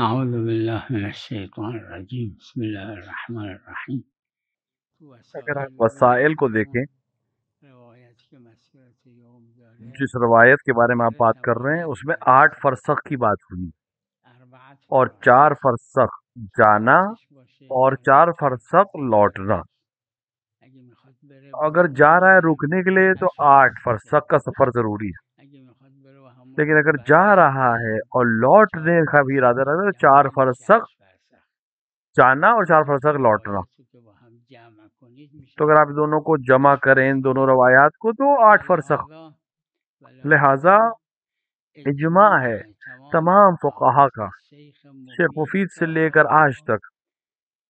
اعوذ باللہ من الشیطان الرجیم بسم اللہ الرحمن الرحیم اگر وسائل آپ میں وسائل دیکھیں کو تو دیکھیں، روایت کے مسیرت یوم داره جس روایت کے بارے میں آپ غیر بات کر رہے ہیں ثوابی اس میں عبادت 8 است. فرسخ کی بات ہوئی، 4 اور 4 فرسخ فرسخ جانا وقتش باشه اور 4 فرسخ لوٹنا. اگه میخواد بره اگر با جا رہا ہے همون رکنے کے لیے تو آتش 8 فرسخ فرسخ کا سفر ضروری ہے، اگه میخواد بره با همون لیکن اگر جا رہا ہے برگرده اور 4 لوٹنے کا بھی ارادہ فرسخ رہتا ہے تو 4 جمع میشه فرسخ 8 فرسخ. جانا اور 4 این فرسخ دو لوٹنا. روایت رو که با هم جمع کنید تو میشه اگر آپ دونوں کو جمع 8 کریں ان دونوں فرسخ. روایات کو تو 8 فرسخ. لہذا ولهذا اجماع ہے اجماع تمام تمام فقها فقہا کا، از شیخ شیخ مفید مفید سے تا لے کر آج فقها تک،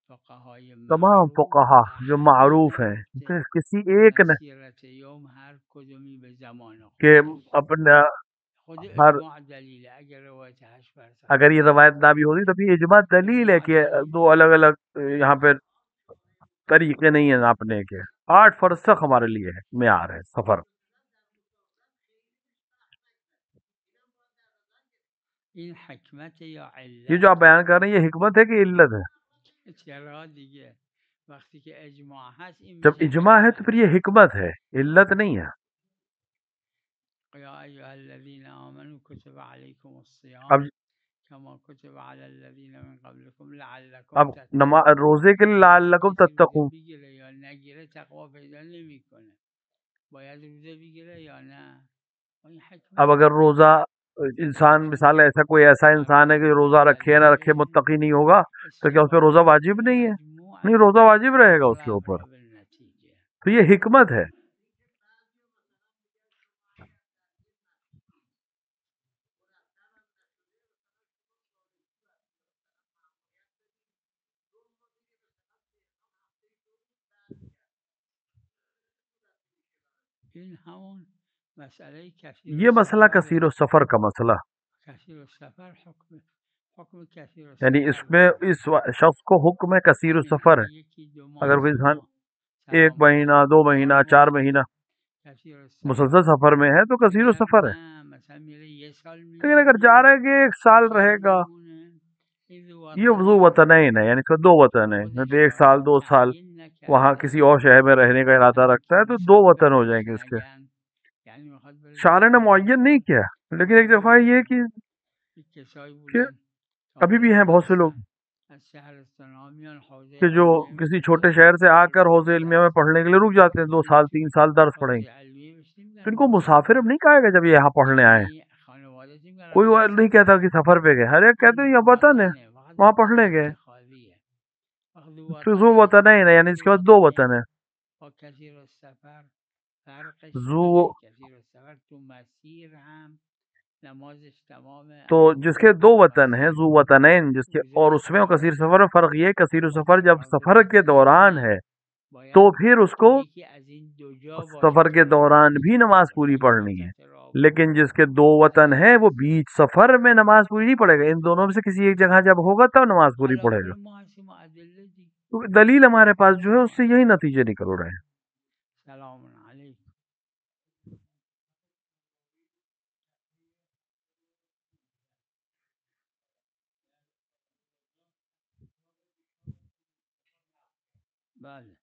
فقهای تمام معروف فقہا جو معروف ہیں، احادیث کسی ایک نے مسیرت یوم هر کدومی به زمان کہ خودش اپنا خود ہر اجماع دلیله. اگر روایت 8 فرسخ اگر یہ باشه روایت نہ بھی ہوتی تو یہ اجماع دلیل ہے اجماع کہ دو دلیله. الگ الگ یہاں پہ طریقے نہیں ہیں ناپنے کے. 8 فرسخ ہمارے لیے ہے، معیار ہے سفر. این حکمت یا یہ جو آپ علت بیان کر رہے ہیں یہ حکمت ہے کہ علت ہے؟ چرا دیگه وقتی که اجماع هست این جب میشه اجماع ہے تو علت. پھر یہ حکمت ہے، علت نہیں ہے. یا ایها الذین آمنوا کتب علیکم اب الصیام کما کتب علی الذین من قبلکم لعلکم تتقون. روزے کے لیے آدم لعلکم کسی روزه تتقون. بگیره یا نگیره تقوا پیدا نمیکنه. باید روزه بگیره یا نه. این اب حکمت اگر روزہ انسان انسان مثال ایسا کوئی ایسا انسان ہے کہ روزہ رکھے یا نہ رکھے متقی نہیں ہوگا تو کیا اس پہ روزہ استقامت واجب نہیں ہے؟ مجموع نہیں، روزہ واجب رہے گا اس کے اغلب اوپر. را به نتیجه. تو یہ حکمت ہے. این همون مسئله کثیر یہ مسئلہ کثیر السفره. و سفر کا مسئلہ، کثیر السفر حکم کثیر یعنی السفر اس میں داره. اس شخص کو حکم ہے کثیر و یعنی سفر اگه ہے. یکی 2 اگر ماه کوئی 3 انسان ماه 1 سلامتی مہینہ 2 4 مہینہ 4 ماه مہینہ کثیر مسلسل السفر. سفر میں ہے تو کثیر و اگر سفر ہے. نه مثلا میره 1 سال لیکن اگر چاہ رہے میمونه ہیں کہ 1 2 سال سال رہے گا، میمونه این ذو یہ ذو وطنین وطنین ہے، یعنی اس کا 2 وطن ہے. خودش جب 1 را سال 2 سال تعیین وہاں نکرده کسی اور شہر میں رہنے کا ارادہ اگه رکھتا ہے تو 2 پلیسا وطن ہو جائیں بهش گے اس کے. نگن یعنی میخواد بره 2 شارع نے سال معین نہیں کیا، لیکن ایک دفعہ یہ کسایی کہ بودن تا ابھی بھی حالا ہیں بہت سے لوگ میرسن از شهرستان میان حوزه کہ جو علمیه کسی میرن چھوٹے شہر سے آ کر میرن 2 حوزے علمیہ میں سال پڑھنے کے لیے رک جاتے ہیں، 2 میرن سال 3 سال درس پڑھیں گے. حوزه علمیه بشتی تو ان میرن کو 2 سال مسافر اب نہیں کہا گا جب یہ یہاں پڑھنے آئے. یعنی خانوادتی میگن کوئی وہ رفتن نہیں سفر. کہتا کہ سفر پہ گئے، ہر ایک کہتے ہیں این یہ وطن ہے، وطنه فقط وہاں وطن پڑھنے گئے. انتخابیه. وقتی تو ذو وطنه وطن ہے، یعنی اس وقتی کے بعد 2 وطنه وطن ہے. با کثیر السفر فرقش ذو چیه؟ کثیر السفر تو مسیر هم نمازش تمامه تو اما جس کے 2 وطن ہیں، مسیر ذو وطنین، جس کے اور روزش اس میں اور کثیر فرضه. سفر میں فرق یہ ہے کثیر با سفر جب سفر کے تفاوت دوران زمان ہے تو باید پھر اس کو یکی از این 2 جا باشه سفر که کے دوران نمازش بھی نماز فرضه. پوری خیلی پڑھنی ہے. وسط راه لیکن باشه جس کے 2 وطن ہیں وہ بیچ سفر میں نماز پوری نہیں پڑھے گا. ان دونوں میں سے کسی ایک جگہ جب ہوگا تب نماز پوری علا پڑھے گا. کل ما هستیم و ادله دی. تو دلیل ہمارے پاس جو ہے اس سے یہی نتیجے نکل رہے ہیں. سلام علیکم. بله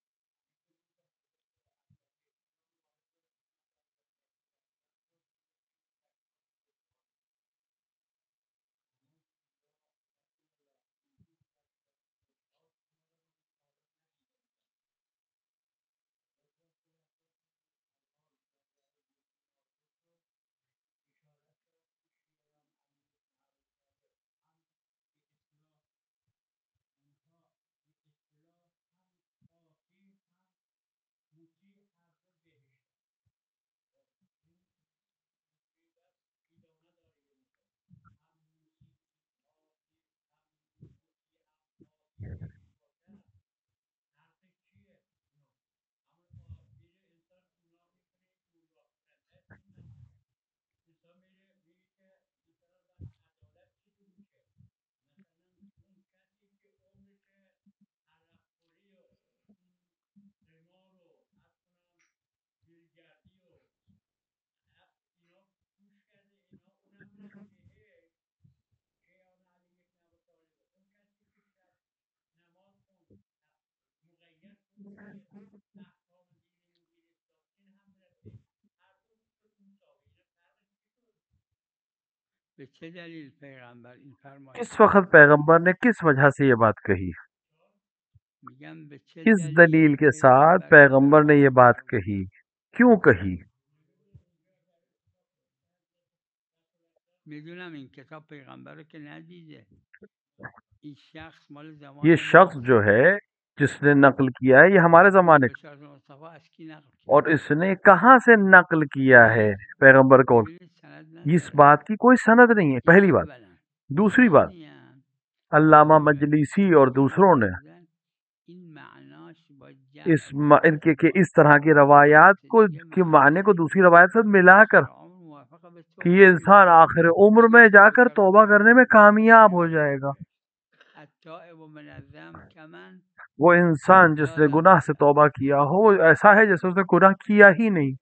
به چه دلیل پیغمبر این فرمایش کس وقت کرد؟ پیغمبر نے کس وجہ سے یہ بات کہی؟ میگم به چه کس دلیل دلیل کے ساتھ پیغمبر این پیغمبر نے یہ فرمایش بات کرد؟ کہی؟ کیوں کہی؟ میدونم این کتاب پیغمبر رو که ندیده. این شخص مال یہ زمان شخص ماست. جو ہے جس نے نقل کیا ہے یہ ہمارے زمانے کا، بشارت مصطفی از کی نقل اور کرده؟ اس نے کہاں سے نقل کیا ہے پیغمبر کو؟ ببینید سند اس نداره. بات کی کوئی سند نہیں ہے، این پہلی بات. اولا. دوسری بات، ثانیا علامہ کتاب مجلسی اور دوسروں نے آوردن این معناش با جمع ان کے کہ اس طرح کی روایات روایت کو دیگه کے معنی کو معناش دوسری روایت سے ملا کر آخر عمر موافق به کہ یہ توبه انسان میشه. آخر عمر اگه میں جا توبه کر کرد توبہ خدا کرنے میں بخشش کامیاب میده. ہو جائے گا. التائب من الذنب کمن وہ انسان جس لا نے ذنب گناہ سے له. توبہ کیا ہو وہ ایسا ہے جیسے اس نے گناہ کیا ہی نہیں.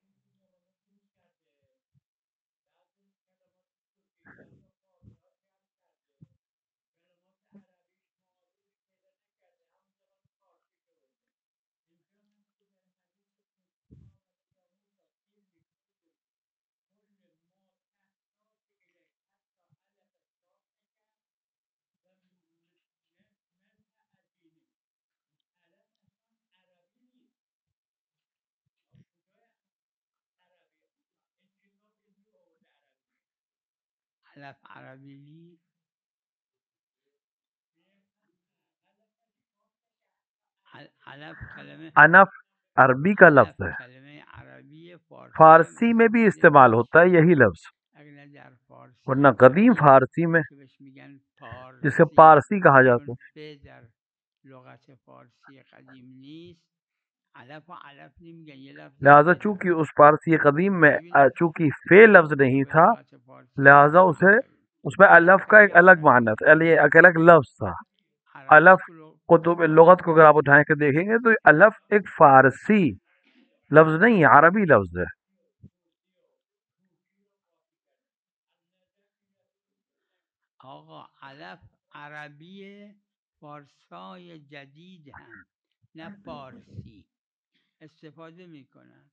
علف عربی لی. علف کلمه انف عربی کا علف لفظ ہے، کلمه عربی فارسی هم فارسی میں بھی استفاده استعمال ہوتا ہے میشه. یہی لفظ، اگر نه در ورنہ فارسی قدیم قدیم فارسی میں که بهش میگن جسے پارسی، پارسی کہا جاتا چون ہے. ف در لغت فارسی قدیم نیست، علف و علف نمیگن، یه لفظ لہذا دیگه چونکہ دارن. اس پارسی قدیم میں ببینید چونکہ فے لفظ ما نہیں به تھا، لغت فارسی لہذا احترام اسے داریم. اس میں علف الف کا خیلی ایک الگ عربی معنی تھا، نیست. ایک الگ لفظ تھا. عربی الف تو قطب کتب لغت کو اگر آپ مقدس اٹھائیں کے دیکھیں گے تو الف ایک فارسی لفظ نہیں ہے، عربی لفظ ہے. آقا علف عربی فارسای جدید هم نه پارسی استفاده میکنن.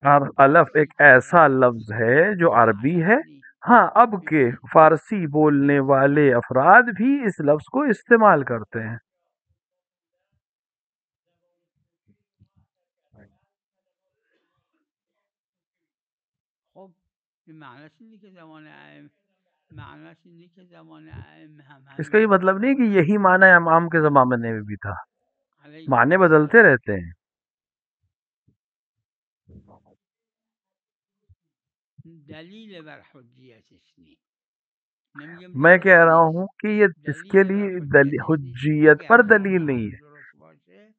اور الف فارسی ایک که ایسا عرب لفظ است ہے جو اسم عربی علف ہے. نی. ہاں اب کے ببین فارسی بولنے والے افراد بھی اس لفظ کو استعمال کرتے ہیں. خب این معنیش اینه که زمان ائمه، معنیش اینه که زمان ائمه هم اس کا یہ همین مطلب نہیں بود. کہ یہی معنی امام کے زمانے میں بھی تھا، علیکم معنی بدلتے السلام. رہتے ہیں. دلیل بر حجیتش نی. نمیگم میں درست کہہ رہا نیست. ہوں کہ یہ اس کے دلیل بر لیے حجیتش نیست. حجیت اگر پر دلیل واقعا نہیں ہے، درست باشه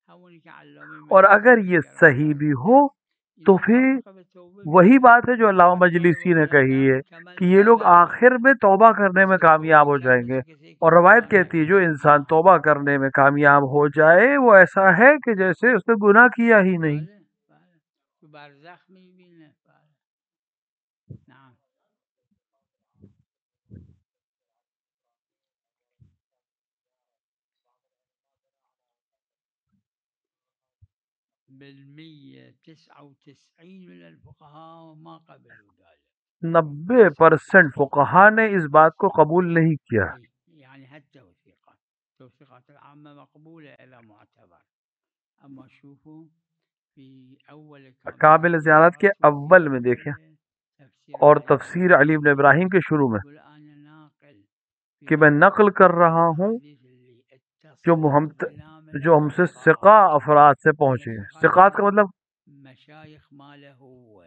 همونی که علامه اور اگر مجلسی یہ ذکر صحیح بھی ہو فرمودن تو اینا پھر موافق به توبه وہی میشن. بات ہے جو علامہ التائب مجلسی نے من کہی ہے الذنب کہ کمن یہ لا لوگ ذنب آخر له. میں توبہ کرنے میں کسی که کامیاب توبه ہو کرد جائیں گے. مثل کسی که اور روایت گناه کہتی ہے جو نکرده. انسان توبہ کرنے میں کامیاب ہو جائے وہ ایسا ہے کہ جیسے اس نے گناہ کیا ہی نہیں. بله بله تو برزخ میبینه. بله نعم. بالمية 99 من الفقهاء ما قبلوا ذلك. 90% فقہا نے اس بات کو قبول نہیں کیا. أي يعني حتى توثيقات العامة مقبولة إلى معتبر. أما شوفوا في أول كامل قابل زیارت کے الزيارات وفي اول میں دیکھیں أول تفسير اور علي بن تفسیر علی بن إبراهيم ابراہیم کے شروع میں يقول أنا ناقل في کہ میں نقل کر هذه رہا ہوں الأحاديث اللي جو اتصلت بنا جو ہم سے ثقہ الثقات. افراد سے من پہنچے ہیں. الثقات ثقات کا يعني مطلب مشايخ ماله هو،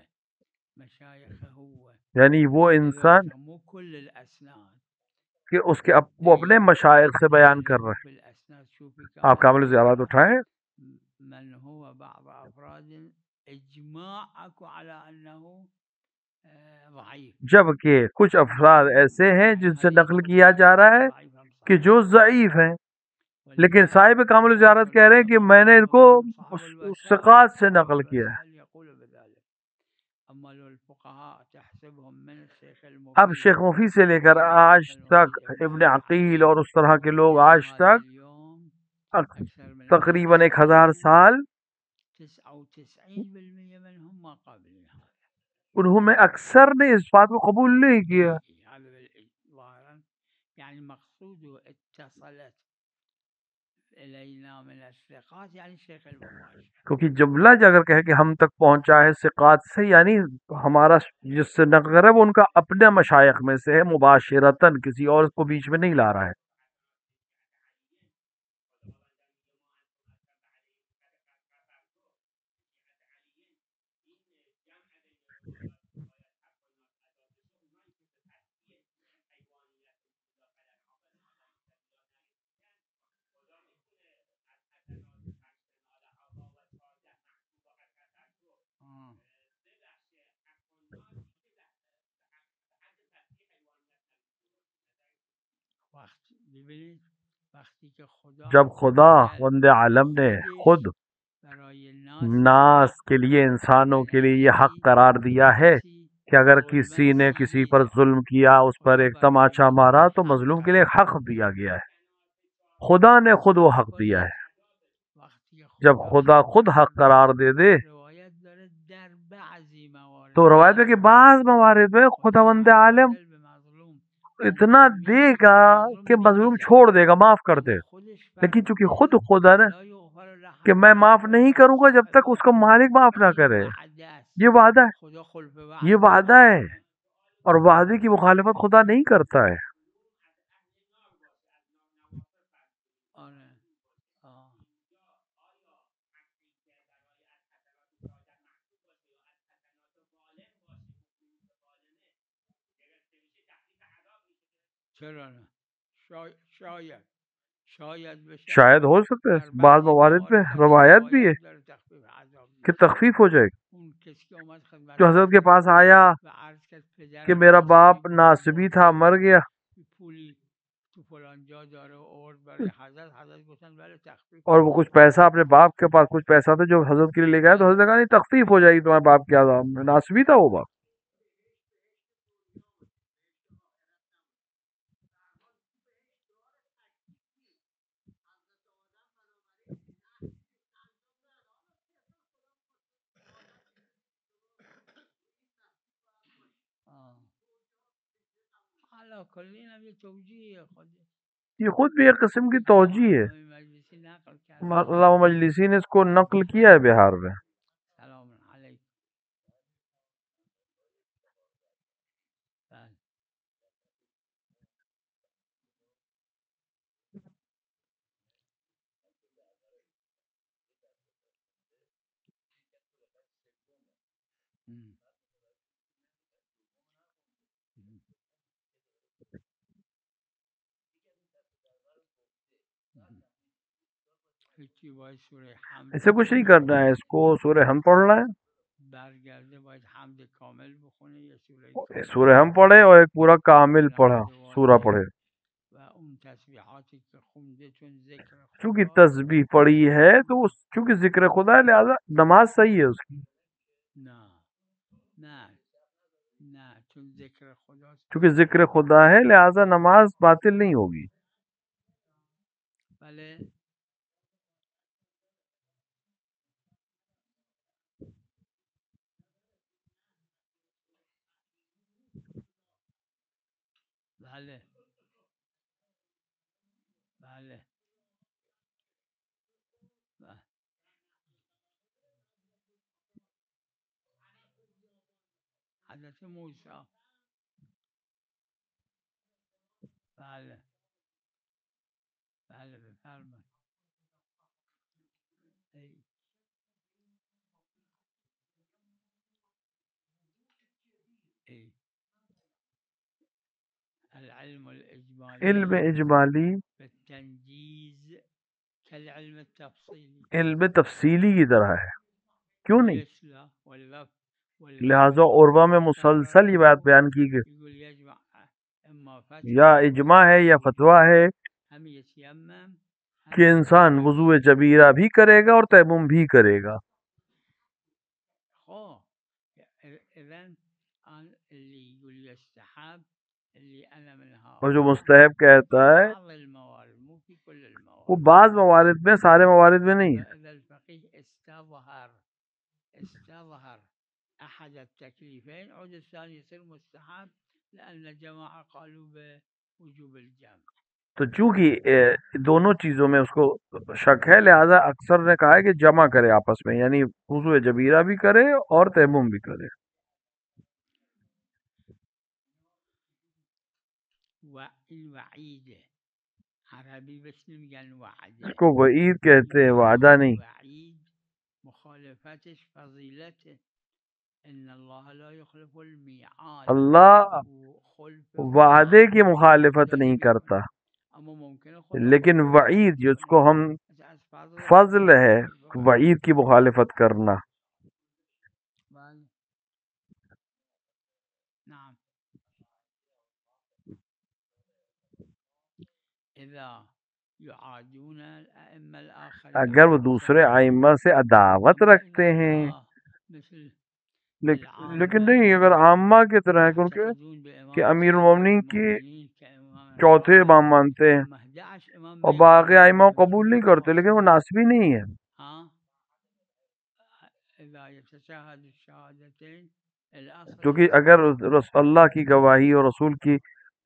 مشايخه هو. یعنی وہ انسان لذلك مو كل الأسناد. کہ اس کے وہ اپنے مشائخ سے بیان کر رہے دليل ہیں. في الأسناد شوفي آپ كامل کامل زیارت الزيارات اٹھائیں. من هو بعض أفراد إجماع أكو على أنه ضعيف. جبکہ کچھ افراد ایسے ہیں جن سے هذه نقل کیا جا توثيقات رہا ہے ضعيفة کہ صحيح. جو ضعیف ہیں، لیکن ولذلك صاحب کامل زیارت آخر کہہ رہے ہیں کہ الزمان میں نے ان کو الإمام صاحب الوسائل ثقات سے صاحب نقل کیا ہے. الوسائل يقول بذلك. أما لو الفقهاء تحسبهم من الشيخ اب المفيد شیخ مفید سے لے کر وغير آج الشيخ تک المفيد ابن ابن عبد عقیل الحليم اور اس طرح کے لوگ إلى آج هذا تک اليوم اک- أكثر من 1000 تقریباً 1000 سنة سال 99% منهم ما قابلين هذا. انہوں میں اکثر نے اس بات کو قبول نہیں کیا. هذا ظاهرا يعني مقصود اتصلت إلينا من الثقات يعني شيخ المباشر. کیونکہ جملہ اگر کہے کہ ہم تک پہنچا ہے ثقات سے، یعنی ہمارا جس سے نقل ہے وہ ان کا اپنے مشائخ میں سے ہے، مباشرتاً کسی اور کو بیچ میں نہیں لا رہا ہے. جب خدا وند عالم نے خود ناس کے لیے، انسانوں کے لیے یہ حق قرار دیا ہے کہ اگر کسی نے کسی پر ظلم کیا، اس پر ایک تماچا مارا، تو مظلوم کے لیے ایک حق دیا گیا ہے. خدا نے خود وہ حق دیا ہے. جب خدا خود حق قرار دے دے تو روایت ہے کہ بعض موارد میں خداوند عالم اتنا دے گا کہ مظلوم چھوڑ دے گا، معاف کر دے. لیکن چونکہ خود خدا نا کہ میں معاف نہیں کروں گا جب تک اس کو مالک معاف نہ کرے. یہ وعدہ ہے، یہ وعدہ ہے، اور وعدے کی مخالفت خدا نہیں کرتا ہے. شاید ہو سکتا ہے بعض موارد میں روایت بھی ہے کہ تخفیف ہو جائے گی. جو حضرت کے پاس آیا کہ میرا باپ ناسبی تھا، مر گیا، اور وہ کچھ پیسہ اپنے باپ کے پاس کچھ پیسہ تھا جو حضرت کے لیے لے گیا، تو حضرت نے کہا نہیں تخفیف ہو جائے گی تمہارے باپ کیا تھا، ناسبی تھا وہ باپ. یہ خود بھی ایک قسم کی توجیہ ہے. علامہ مجلسی نے اس کو نقل کیا ہے بہار میں. اسے کچھ نہیں کرنا ہے، اس کو سورہ حمد پڑھنا ہے، سورہ حمد پڑھے اور ایک پورا کامل پڑھا سورہ پڑھے. چونکہ تسبیح پڑھی ہے تو چونکہ ذکر خدا ہے، لہذا نماز صحیح ہے اس کی. چونکہ ذکر خدا ہے لہذا نماز باطل نہیں ہوگی. حضرت موسیٰ بله بله بفرمایید. العلم الإجمالي علم اجمالی بالتنجیز كالعلم التفصیلی، علم تفصیلی کی طرح ہے، کیوں نہیں؟ لہذا عربہ میں مسلسل یہ بات بیان کی گئی، یا اجماع ہے یا فتویٰ ہے کہ انسان وضوء جبیرہ بھی کرے گا اور تیمم بھی کرے گا. اور جو مستحب کہتا ہے وہ بعض موارد میں، سارے موارد میں نہیں ہے. استظهر أحد التكليفين عود الثاني يصير مستحب لأن جماعة قالوا بوجوب الجمع. تو چونکہ دونوں چیزوں میں اس کو شک ہے لہذا اکثر نے کہا ہے کہ جمع کرے آپس میں، یعنی وضو جبیرہ بھی کرے اور تیمم بھی کرے. الوعید عربی بس نمیگن وعده، اس کو وعید کہتے ہیں، وعدہ نہیں. وعید مخالفتش فضیلته، ان اللہ لا یخلف المیعاد، اللہ وعدے کی مخالفت نہیں کرتا، اما ممکن لیکن وعید جس کو ہم فضل ہے وعید کی مخالفت کرنا. نعم. اذا يعادون الائمه الاخرين، اگر وہ دوسرے ائمہ سے عداوت رکھتے ہیں، لیکن نہیں اگر عامہ کی طرح ہے، کیونکہ کہ امیر المومنین کی چوتھے امام مانتے ہیں اور باقی ائمہ کو قبول نہیں کرتے، لیکن وہ ناسبی نہیں ہے. کیونکہ اگر اللہ کی گواہی اور رسول کی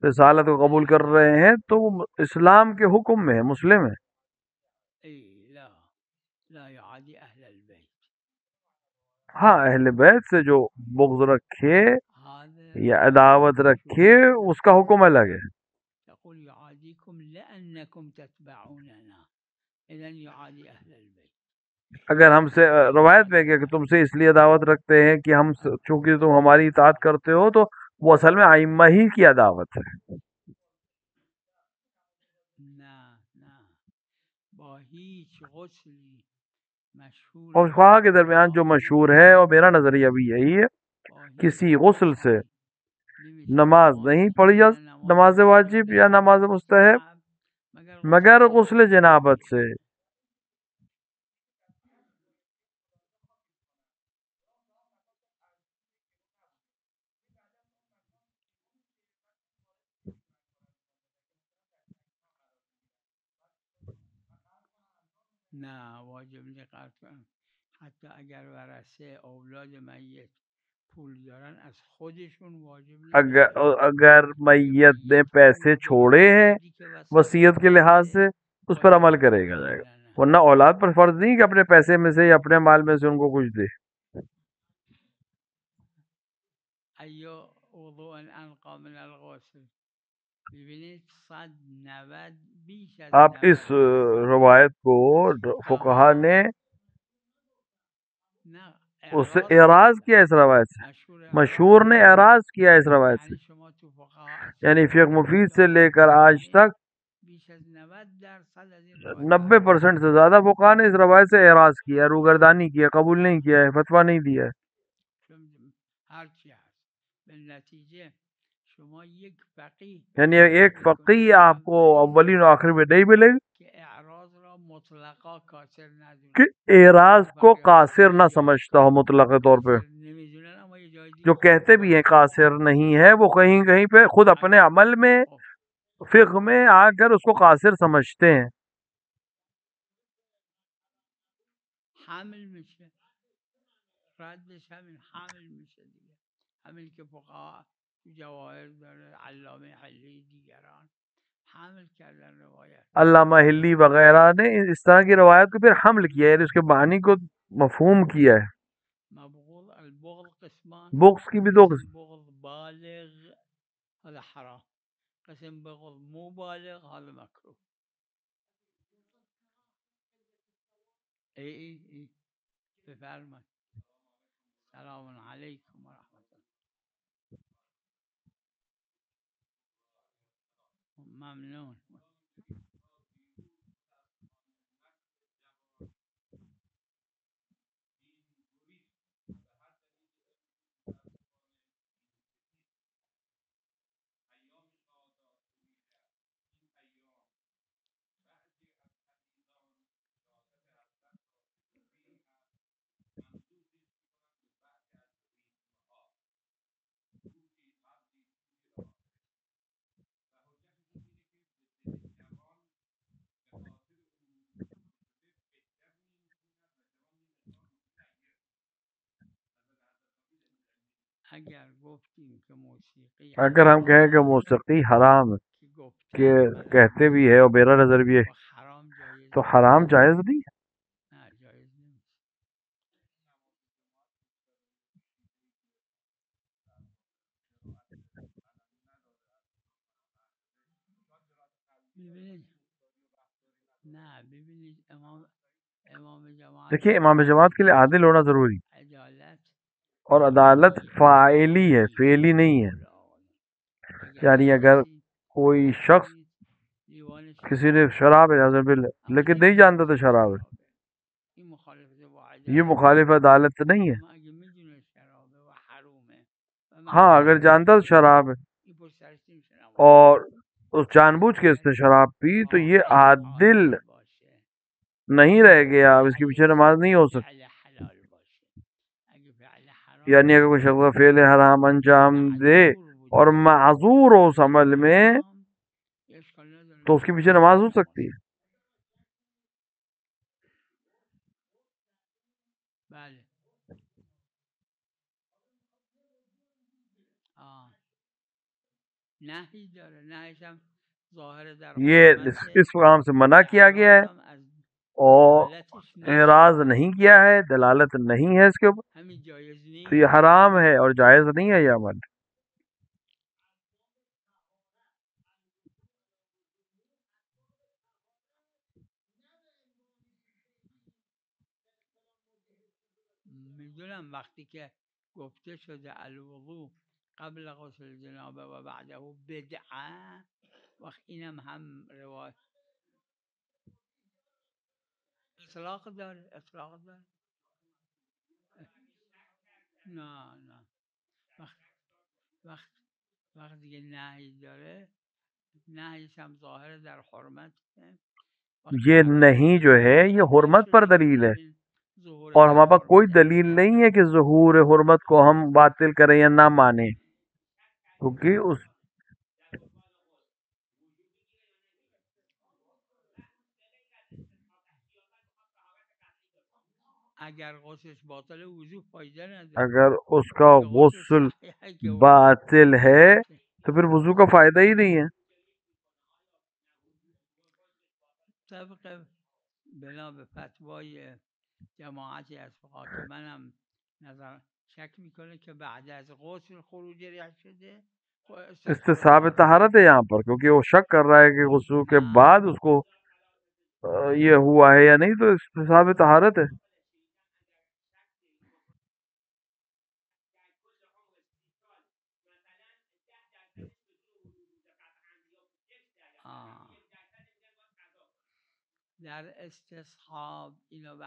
رسالت کو قبول کر رہے ہیں تو وہ اسلام کے حکم میں ہے، مسلم ہے. ہاں اہل بیت سے جو بغض رکھے یا عداوت رکھے اس کا حکم الگ ہے. اگر ہم سے روایت میں کہ تم سے اس لیے عداوت رکھتے ہیں کہ ہم چونکہ تم ہماری اطاعت کرتے ہو، تو وہ اصل میں ائمہ ہی کی عداوت ہے. اور فقہا کے درمیان جو مشہور ہے اور میرا نظریہ بھی یہی ہے، کسی غسل سے نماز نہیں پڑھی جا، نماز واجب یا نماز مستحب، مگر غسل جنابت سے. نه واجب نقاط حتی اگر ورثه اولاد میت پول دارن از خودشون واجب اگر میت نے پیسے چھوڑے ہیں وصیت کے لحاظ سے اس پر عمل کرے گا جائے گا، ورنہ اولاد پر فرض نہیں کہ اپنے پیسے میں سے یا اپنے مال میں سے ان کو کچھ دے. ایو وضوء انقى من الغسل. آپ اس روایت کو فقہا نے اس سے اعراض کیا، اس روایت سے مشہور نے اعراض کیا اس روایت سے، یعنی فقہ مفید سے لے کر آج تک 90% سے زیادہ فقہا نے اس روایت سے اعراض کیا، روگردانی کیا، قبول نہیں کیا ہے، فتویٰ نہیں دیا ہے. یعنی ایک فقی آپ کو اولین و آخر میں نہیں ملے گی کہ اعراض کو قاصر نہ سمجھتا ہو مطلق طور پہ. جو کہتے بھی ہیں قاصر نہیں ہے، وہ کہیں کہیں پہ خود اپنے عمل میں فقہ میں آ کر اس کو قاصر سمجھتے ہیں. حامل میشه ردش همین حامل میشه دیگه، همین که فقها جواهر داره علامه حلی دیگران حامل کردن روایت. علامہ حلی وغیرہ نے اس طرح کی روایت کو پھر حمل کیا ہے، یعنی اس کے معنی کو مفہوم کیا ہے. مبغوض البغض قسمان، بغض کی بھی دو قسم، بغض بالغ هذا حرام، قسم بغض مو بالغ هذا مکروه. ای بفرمایید. سلام علیکم و رحمت الله. ممنون. اگر ہم کہیں کہ موسیقی حرام ہے کہ کہتے بھی ہے اور میرا نظر بھی ہے تو حرام جائز نہیں ہے. دیکھیے امام جماعت کے لیے عادل ہونا ضروری اور عدالت فاعلی ہے، فعلی نہیں ہے. یعنی اگر کوئی شخص کسی نے شراب ہے لیکن نہیں جانتا تو شراب ہے، یہ مخالف عدالت نہیں ہے. ہاں اگر جانتا تو شراب ہے اور اس جان بوجھ کے اس نے شراب پی تو یہ عادل نہیں رہ گیا، اب اس کے پیچھے نماز نہیں ہو سکتی. یعنی اگر کوئی شخص فعل حرام انجام دے اور معذور ہو اس عمل میں تو اس کے پیچھے نماز ہو سکتی ہے. یہ اس کام سے منع کیا گیا ہے اور اعراض نہیں کیا ہے، دلالت نہیں ہے اس کے اوپر، تو یہ حرام ہے اور جائز نہیں ہے یہ عمل. یہ نہیں جو ہے یہ حرمت پر دلیل ہے اور ہمارے پاس کوئی دلیل نہیں ہے کہ ظہور حرمت کو ہم باطل کریں یا نہ مانیں، کیونکہ اس اگر اس کا غسل باطل ہے تو پھر وضو کا فائدہ ہی نہیں ہے. استصحاب طہارت ہے یہاں پر، کیونکہ وہ شک کر رہا ہے کہ غسل کے بعد اس کو یہ ہوا ہے یا نہیں، تو استصحاب طہارت ہے.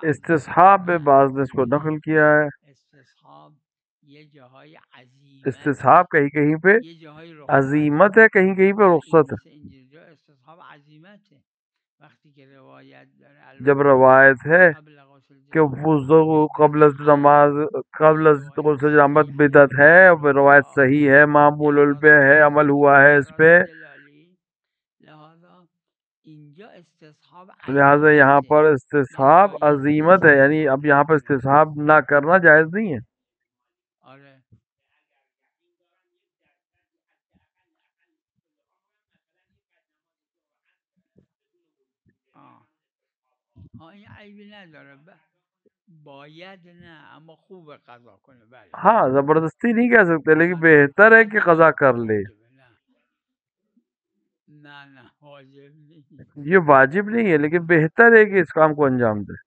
استصحاب میں بعض نے اس کو نقل کیا ہے. استصحاب کہیں کہیں پہ عزیمت ہے، کہیں کہیں پہ رخصت ہے. جب روایت ہے کہ وضو قبل از نماز قبل از غسل جنابت بدعت ہے، وہ روایت صحیح ہے، معمول البہ ہے، عمل ہوا ہے اس پہ، لہٰذا یہاں پر استصحاب عزیمت ہے. یعنی اب یہاں پر استصحاب نہ کرنا جائز نہیں ہے. ہاں زبردستی نہیں کہہ سکتے لیکن بہتر ہے کہ قضا کر لے. یہ واجب نہیں ہے لیکن بہتر ہے کہ اس کام کو انجام دے.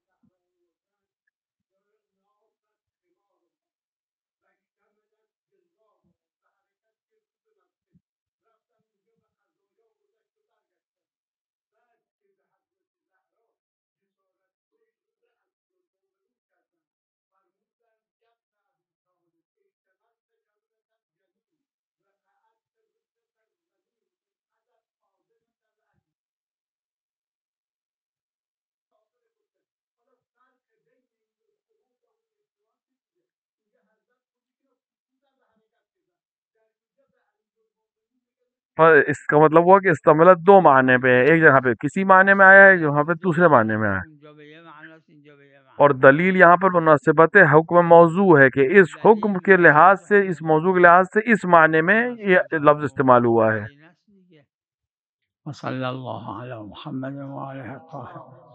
اس کا مطلب ہوا کہ استعملت دو معنی پہ ہے، ایک جگہ پہ کسی معنی میں آیا ہے، ایک جگہ پہ دوسرے معنی میں آیا ہے. اور دلیل یہاں پر مناسبت حکم موضوع ہے کہ اس حکم کے لحاظ سے، اس موضوع کے لحاظ سے اس معنی میں یہ لفظ استعمال ہوا ہے۔ وصلی اللہ علی محمد وآلہ الطاہرین۔